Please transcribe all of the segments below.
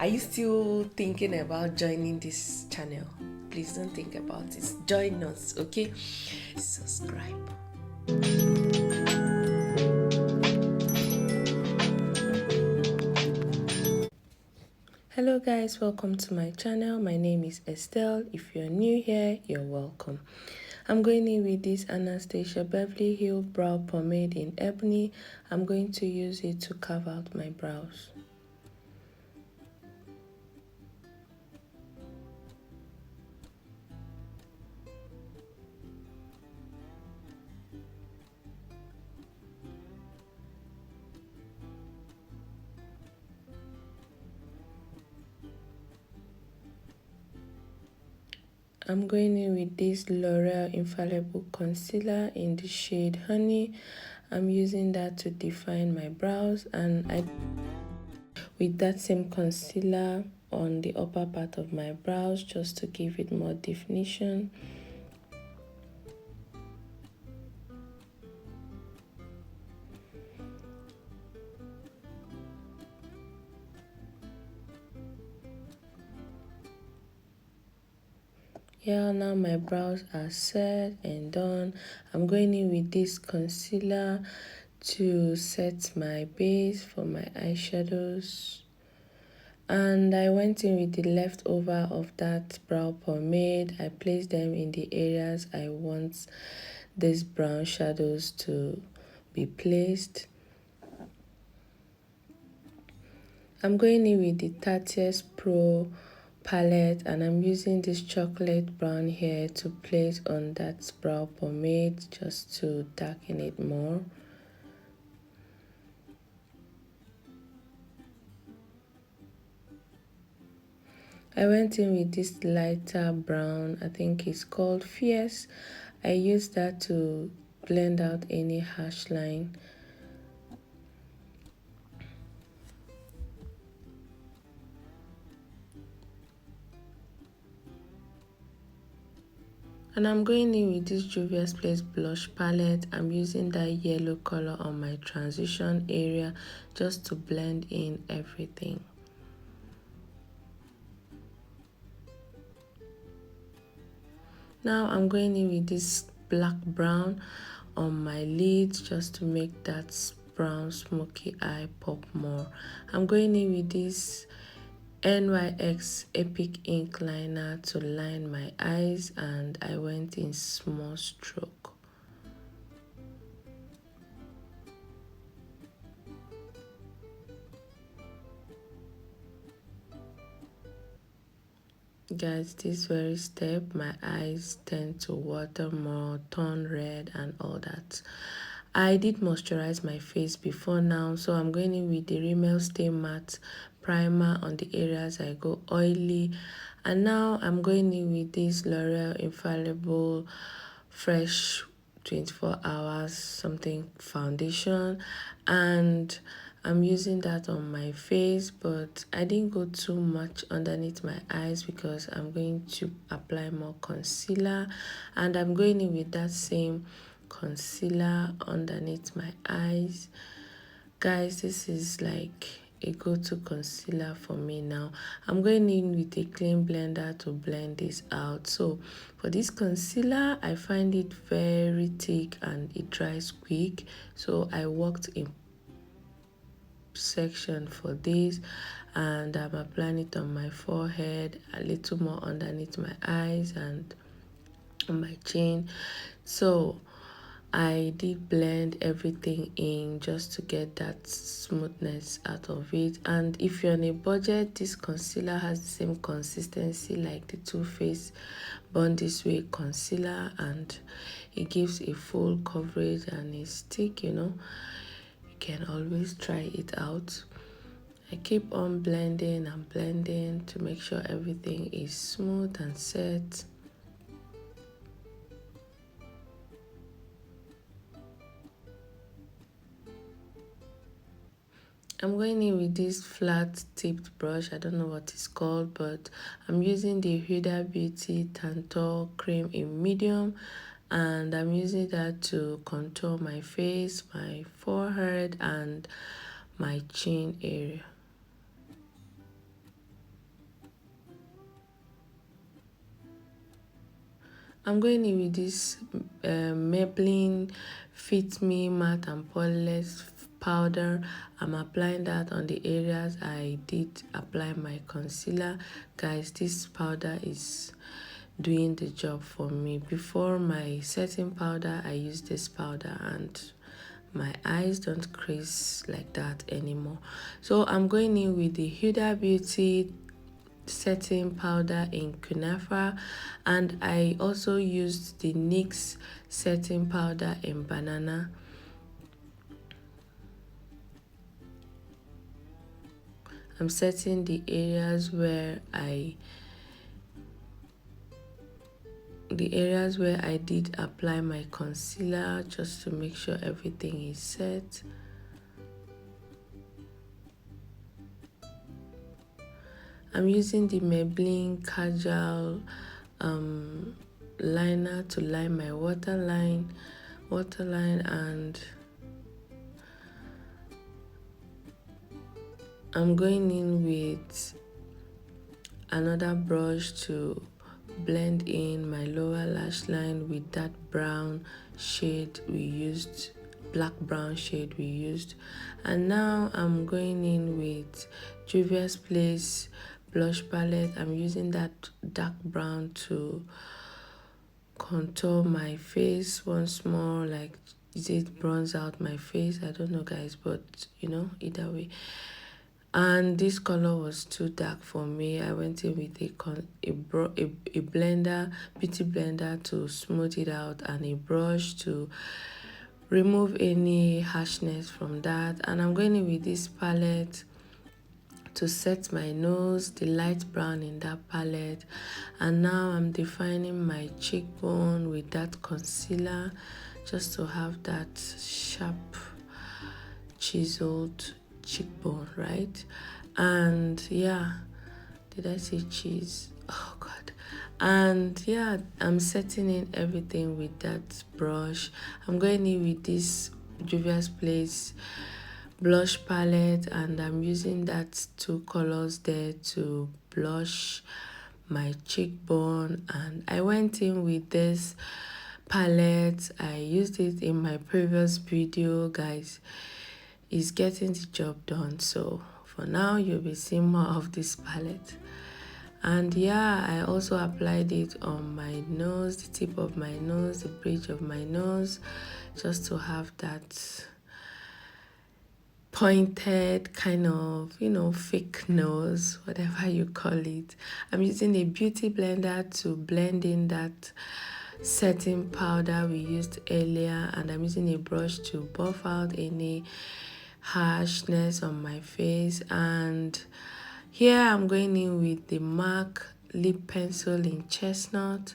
Are you still thinking about joining this channel? Please don't think about it. Join us, okay? Subscribe. Hello guys, welcome to my channel. My name is Estelle. If you're new here, you're welcome. I'm going in with this Anastasia Beverly Hill brow pomade in Ebony. I'm going to use it to carve out my brows. I'm going in with this L'Oreal Infallible Concealer in the shade Honey. I'm using that to define my brows, and with that same concealer on the upper part of my brows just to give it more definition. Yeah, now my brows are set and done. I'm going in with this concealer to set my base for my eyeshadows. And I went in with the leftover of that brow pomade. I placed them in the areas I want these brown shadows to be placed. I'm going in with the Tartiest Pro palette, and I'm using this chocolate brown here to place on that brow pomade just to darken it more. I went in with this lighter brown, I think it's called Fierce. I used that to blend out any harsh line. And I'm going in with this juviasplace blush palette. I'm using that yellow color on my transition area just to blend in everything. Now I'm going in with this black brown on my lids just to make that brown smoky eye pop more. I'm going in with this NYX Epic Ink Liner to line my eyes, and I went in small stroke. Guys, this very step, my eyes tend to water more, turn red and all that. I did moisturize my face before now, so I'm going in with the Rimmel Stay Matte Primer on the areas I go oily. And now I'm going in with this L'Oreal Infallible Fresh 24 hours something foundation, and I'm using that on my face, but I didn't go too much underneath my eyes because I'm going to apply more concealer, and I'm going in with that same concealer underneath my eyes. Guys, this is like a go-to concealer for me now. I'm going in with a clean blender to blend this out. So for this concealer, I find it very thick and it dries quick, so I worked in section for this, and I'm applying it on my forehead, a little more underneath my eyes and on my chin. So I did blend everything in just to get that smoothness out of it. And if you're on a budget, this concealer has the same consistency like the Too Faced Born This Way concealer, and it gives a full coverage and it's thick, you know. You can always try it out. I keep on blending and blending to make sure everything is smooth and set. I'm going in with this flat tipped brush. I don't know what it's called, but I'm using the hudabeauty Tantor cream in medium, and I'm using that to contour my face, my forehead and my chin area. I'm going in with this Maybelline Fit Me Matte and Poreless powder. I'm applying that on the areas I did apply my concealer. Guys, this powder is doing the job for me. Before my setting powder, I use this powder and my eyes don't crease like that anymore. So I'm going in with the Huda Beauty setting powder in kunafa, and I also used the NYX setting powder in banana. I'm setting the areas where I did apply my concealer, just to make sure everything is set. I'm using the Maybelline Kajal liner to line my waterline, and I'm going in with another brush to blend in my lower lash line with that brown shade we used, black brown shade we used. And now I'm going in with Juviasplace blush palette. I'm using that dark brown to contour my face once more, like it bronze out my face. I don't know guys, but you know, either way. And this color was too dark for me. I went in with a blender, beauty blender to smooth it out, and a brush to remove any harshness from that. And I'm going in with this palette to set my nose, the light brown in that palette. And now I'm defining my cheekbone with that concealer, just to have that sharp chiseled cheekbone, right? And yeah, did I say cheese? Oh god. And yeah, I'm setting in everything with that brush. I'm going in with this Juviasplace blush palette, and I'm using that two colors there to blush my cheekbone. And I went in with this palette. I used it in my previous video, guys. Is getting the job done. So for now, you'll be seeing more of this palette. And yeah, I also applied it on my nose, the tip of my nose, the bridge of my nose, just to have that pointed kind of, you know, fake nose, whatever you call it. I'm using a beauty blender to blend in that setting powder we used earlier, and I'm using a brush to buff out any harshness on my face. And here I'm going in with the MAC lip pencil in Chestnut.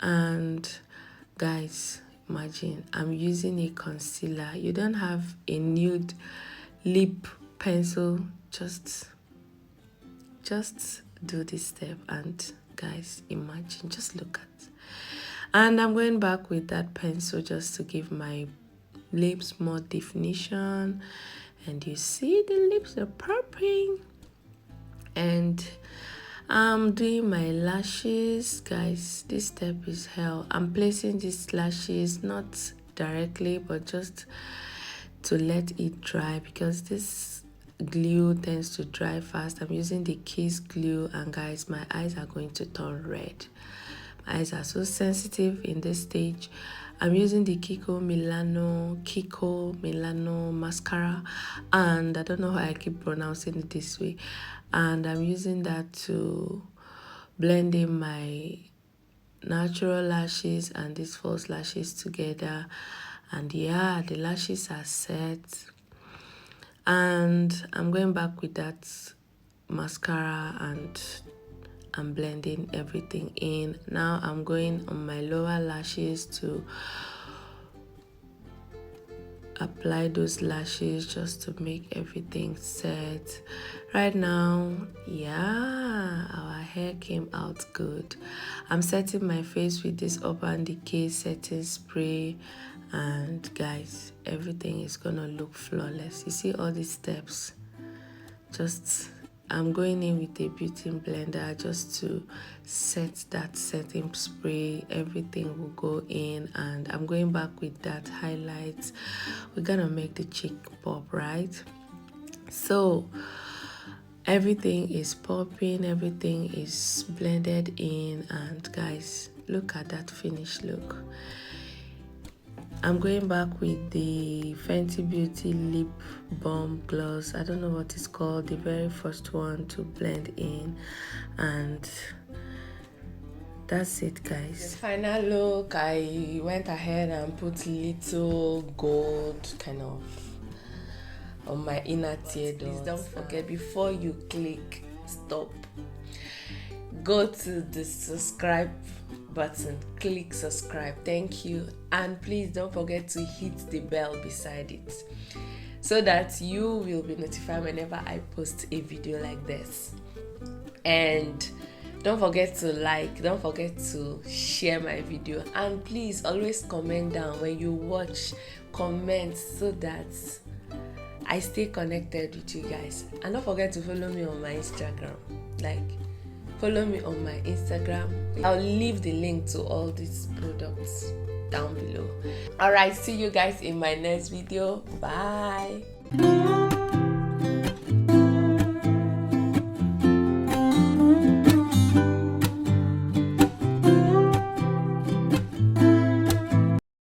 And guys, imagine I'm using a concealer. You don't have a nude lip pencil, just do this step, and guys, imagine, just look at. And I'm going back with that pencil just to give my lips more definition. And you see the lips are popping. And I'm doing my lashes, guys. This step is hell. I'm placing these lashes not directly, but just to let it dry, because this glue tends to dry fast. I'm using the Kiss glue, and guys, my eyes are going to turn red. My eyes are so sensitive in this stage. I'm using the Kiko Milano mascara, and I don't know why I keep pronouncing it this way. And I'm using that to blend in my natural lashes and these false lashes together. And yeah, the lashes are set. And I'm going back with that mascara, and I'm blending everything in. Now I'm going on my lower lashes to apply those lashes, just to make everything set. Right now, yeah, our hair came out good. I'm setting my face with this Urban Decay setting spray, and guys, everything is gonna look flawless. You see all these steps, just I'm going in with a beauty blender just to set that setting spray. Everything will go in, and I'm going back with that highlight. We're gonna make the cheek pop, right? So everything is popping, everything is blended in, and guys, look at that finished look. I'm going back with the Fenty Beauty lip balm gloss. I don't know what it's called, the very first one to blend in, and that's it, guys. The final look, I went ahead and put little gold kind of on my inner tear dots. Please don't forget, before you click stop, go to the subscribe button, click subscribe. Thank you. And please don't forget to hit the bell beside it so that you will be notified whenever I post a video like this. And don't forget to like, don't forget to share my video, and please always comment down when you watch. Comment so that I stay connected with you guys. And don't forget to follow me on my Instagram. Follow me on my Instagram. I'll leave the link to all these products down below. Alright, see you guys in my next video. Bye.